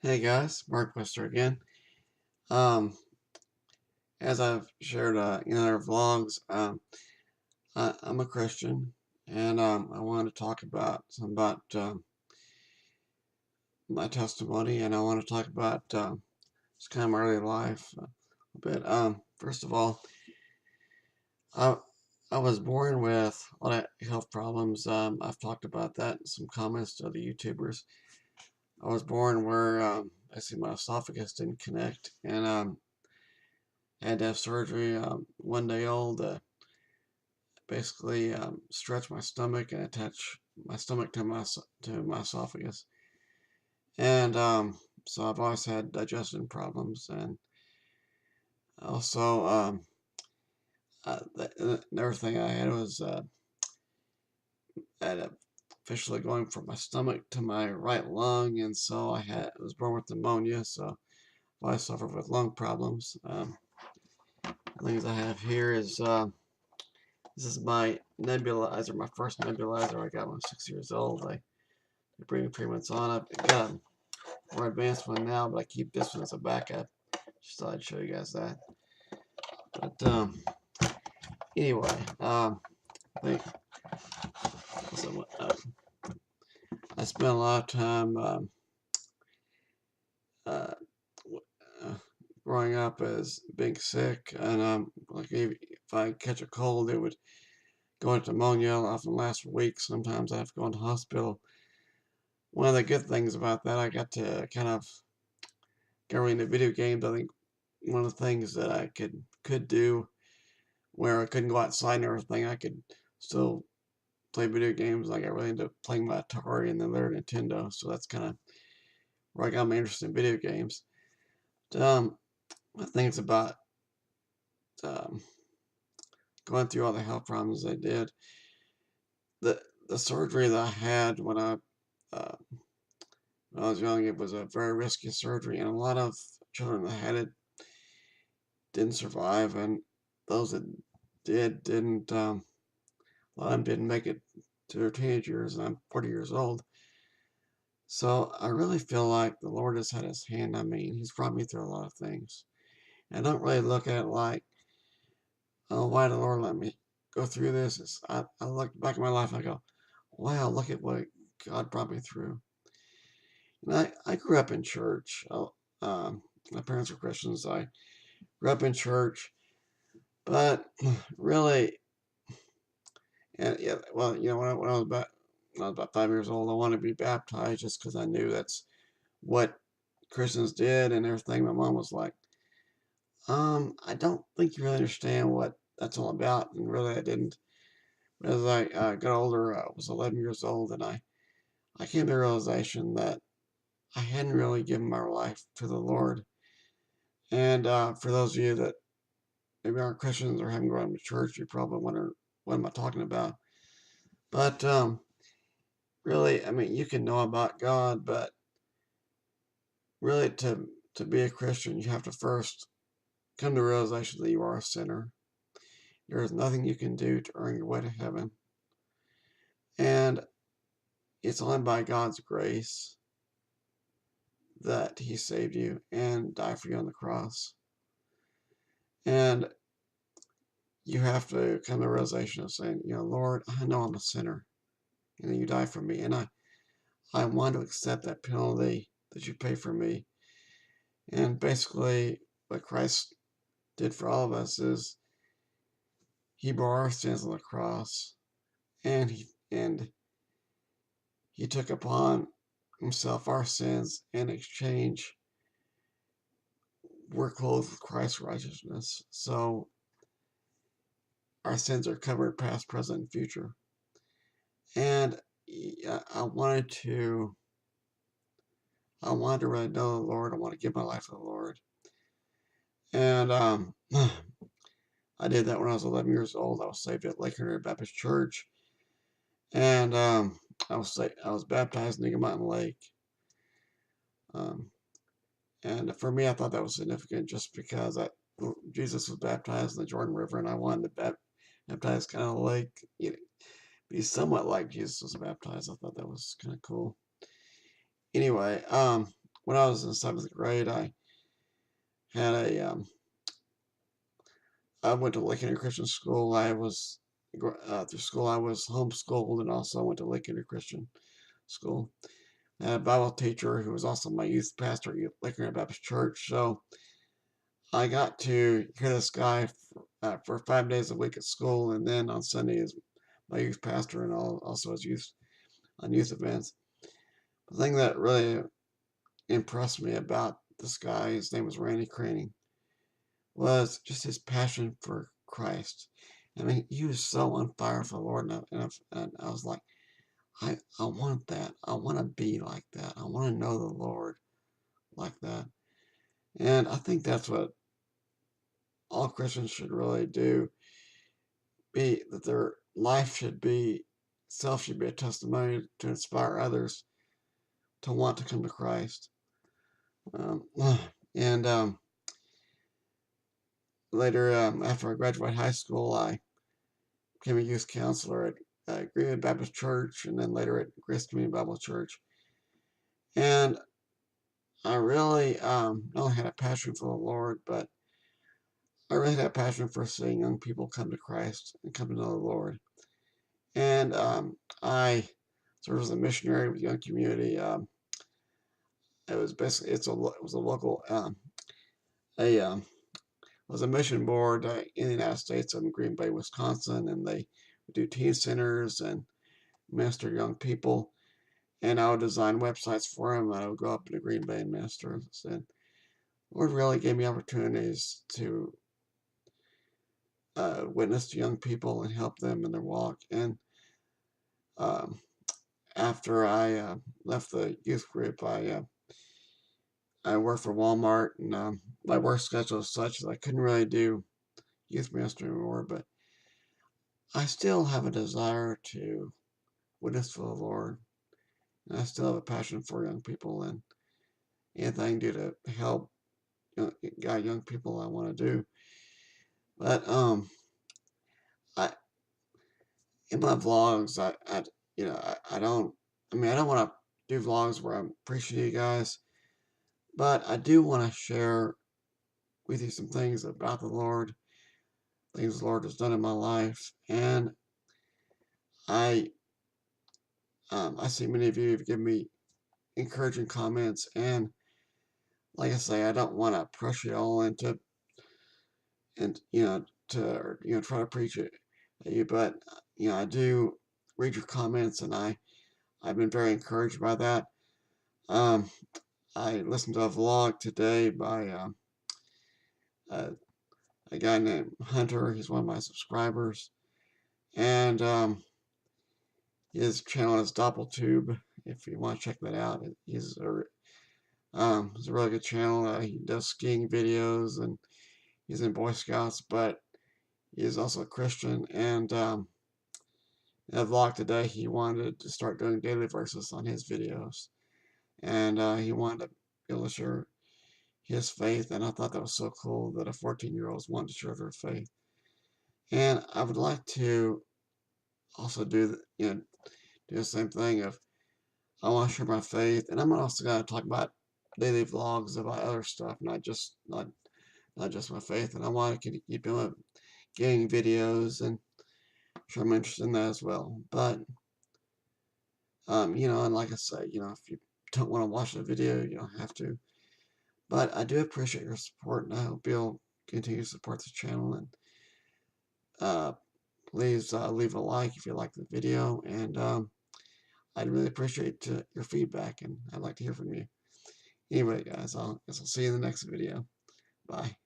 Hey guys, Mark Wester again. Um, as I've shared in other vlogs, I'm a Christian, and I wanted to talk about my testimony, and I want to talk about just kind of my early life a bit. First of all, I I was born with a lot of health problems. I've talked about that in some comments to other YouTubers. I was born where basically my esophagus didn't connect, and I had to have surgery 1 day old. Basically stretch my stomach and attach my stomach to my esophagus. And so I've always had digestion problems, and also another thing I had was I had officially going from my stomach to my right lung, and so I was born with pneumonia, so I suffered with lung problems. The things I have here is this is my nebulizer, my first nebulizer I got when I was 6 years old. I bring it 3 months on. I've got a more advanced one now, but I keep this one as a backup. Just thought I'd show you guys that. But anyway, I think so, I spent a lot of time uh, uh, growing up as being sick, and like if I catch a cold, it would go into pneumonia. Often last for weeks. Sometimes I have to go into hospital. One of the good things about that, I got to kind of get really into video games. I think one of the things that I could do where I couldn't go outside and everything, I could still play video games. I got really into playing my Atari and then later Nintendo, so that's kind of where I got my interest in video games. I think it's about um, going through all the health problems I did. The surgery that I had uh, when I was young, it was a very risky surgery, and a lot of children that had it didn't survive, and those that didn't. A lot of them didn't make it to their teenage years, and I'm 40 years old. So I really feel like the Lord has had his hand on me, and he's brought me through a lot of things. And I don't really look at it like, oh, why did the Lord let me go through this? I look back at my life and I go, wow, look at what God brought me through. And I grew up in church. My parents were Christians. I grew up in church, but really, and yeah, well, when I was about 5 years old, I wanted to be baptized just because I knew that's what Christians did and everything. My mom was like, I don't think you really understand what that's all about. And really, I didn't. As I got older, I was 11 years old, and I came to the realization that I hadn't really given my life to the Lord. And for those of you that maybe aren't Christians or haven't grown up in church, you probably wonder, what am I talking about? But really, I mean, you can know about God, but really, to be a Christian, you have to first come to the realization that you are a sinner. There is nothing you can do to earn your way to heaven. And it's only by God's grace that he saved you and died for you on the cross. And you have to come to the realization of saying, Lord, I know I'm a sinner. And you died for me. And I want to accept that penalty that you pay for me. And basically, what Christ did for all of us is he bore our sins on the cross, and he took upon himself our sins. In exchange, we're clothed with Christ's righteousness. So our sins are covered past, present, and future. And I wanted to really know the Lord. I want to give my life to the Lord. And I did that when I was 11 years old. I was saved at Lake Henry Baptist Church. And I was baptized in Eagle Mountain Lake. Um, and for me, I thought that was significant just because Jesus was baptized in the Jordan River, and I wanted to baptize kind of like, be somewhat like Jesus was baptized. I thought that was kind of cool. Anyway, when I was in 7th grade, had a I went to Lincoln Christian School. Through school I was homeschooled, and also went to Lincoln Christian School. I had a Bible teacher who was also my youth pastor at Lincoln Baptist Church. So I got to hear this guy for 5 days a week at school, and then on Sunday as my youth pastor, and also as youth events. The thing that really impressed me about this guy, his name was Randy Craney, was just his passion for Christ. I mean, he was so on fire for the Lord, and I was like, I want that. I want to be like that. I want to know the Lord like that. And I think that's what all Christians should really do. That their life should be a testimony to inspire others to want to come to Christ. Um, and Later, after I graduated high school, I became a youth counselor at Greenwood Baptist Church, and then later at Grace Community Bible Church. And I really not only had a passion for the Lord, but I really had a passion for seeing young people come to Christ and come to know the Lord. And I served as a missionary with young community. It was basically it was a local a was a mission board in the United States in Green Bay, Wisconsin, and they would do teen centers and minister to young people. And I would design websites for them. I would go up into Green Bay and minister. And the Lord really gave me opportunities to witness to young people and help them in their walk. And um, after I left the youth group, I worked for Walmart, and my work schedule was such that I couldn't really do youth ministry anymore. But I still have a desire to witness for the Lord, and I still have a passion for young people, and anything I can do to help guide young people, I want to do. But I in my vlogs, I don't. I mean, I don't want to do vlogs where I'm preaching to you guys, but I do want to share with you some things about the Lord, things the Lord has done in my life, and I I see many of you have given me encouraging comments, and like I say, I don't want to pressure you all into and try to preach it at you, but I do read your comments, and I've been very encouraged by that. Um, I listened to a vlog today by uh, a guy named Hunter. He's one of my subscribers, and his channel is DoppelTube. If you want to check that out, it's a really good channel. He does skiing videos, and he's in Boy Scouts, but he is also a Christian. And in a vlog today, he wanted to start doing daily verses on his videos, and he wanted to be able to share his faith. And I thought that was so cool that a 14-year-old wanted to share their faith. And I would like to also do the same thing of I want to share my faith, and I'm also going to talk about daily vlogs about other stuff, not just my faith. And I want to keep doing gaming videos, and sure I'm interested in that as well. But and like I say, if you don't want to watch the video, you don't have to. But I do appreciate your support, and I hope you'll continue to support the channel. And uh, please leave a like if you like the video, and I'd really appreciate your feedback, and I'd like to hear from you. Anyway, guys, I'll see you in the next video. Bye.